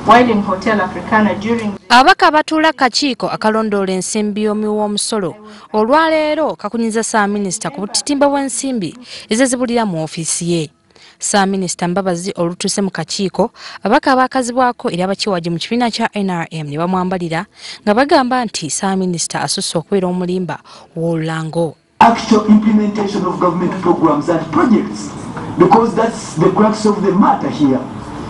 while in Hotel Africana during Ababaka abatuula akakiiko akalondoola ensimbi w'omusolo olwaleero kakunyizza Ssaabaminisita ku butitimba bw'ensimbi ezizibulira mu ofiisi ye. Ssaabaminisita Mbabazi olutuuse mu kakiiko, ababaka abaakazibwako era abakiwagi mu kibiina kya NRM ne bamwambalira nga bagamba nti Ssaabaminisita asusse okubeera omulimba w'olulango. Actual implementation of government programs and projects, because that's the crux of the matter here.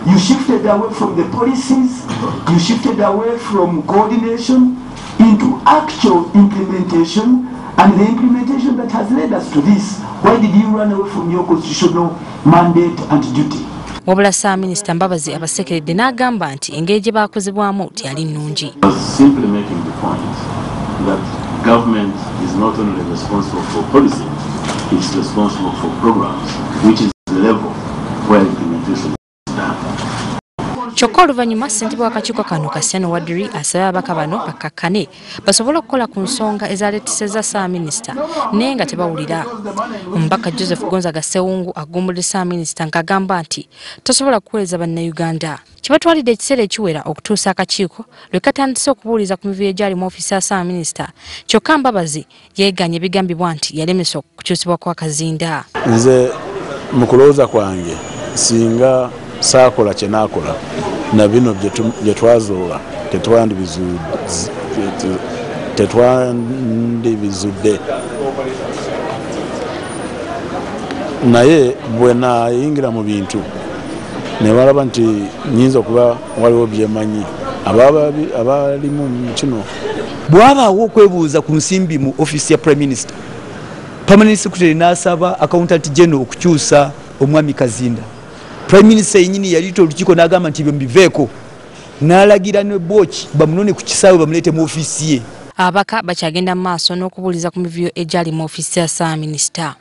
You shifted away from the policies, you shifted away from coordination into actual implementation, and the implementation that has led us to this. Why did you run away from your constitutional mandate and duty? Wabula Ssaabaminisita Mbabazi abasekeredde n'agamba nti engeri gye baakozebwamu teyali nnungi. Simply making the point that government is not only responsible for policy, it's responsible for programs, which is the level where implementation is done. Kyokka oluvanyuma ssentebe w'akakiiko kano Kasiyano Wadri asaba ababaka bano bakkakkane basobole okukola ku nsonga ezaaleetesezza Ssaabaminisita naye nga tebawulira. Omubaka Joseph Gonzaga Ssewungu agumbudde Ssaabaminisita ng'agamba nti tosobola kuweereza bannayuganda. Kibatwalidde ekiseera ekiwera okutuusa akakiiko lwe katandise okubuuliza ku mivuyo egyali mu ofiisi ya Ssaabaminisita, kyokka Mbabazi yeeganye ebigambibwa nti yalemesa okukyusibwa kwa kazinda. Nze mu kulowooza kwange singa saakola kye naakola na bino bye twazoola tetwandibizudde, naye bwe naayingira mu bintu ne balaba nti nyinza okuba waliwo byemanyi abalimu mu kino. Bwabaawo okwebuuza ku nsimbi mu ofiisi ya Prime Minister, Permanent Secretary n'asaba Accountant General okukyusa omwami Kazinda. Prime Minister yenyini yalita olukiiko n'agamba nti byo mbiveeko, n'alagira ne Bwoki bamunone ku kisaawe bamulete mu ofiisi ye. Ababaka bakyagenda mu maaso n'okubuuliza ku mivuyo egyali mu ofiisi ya Ssaabaminisita.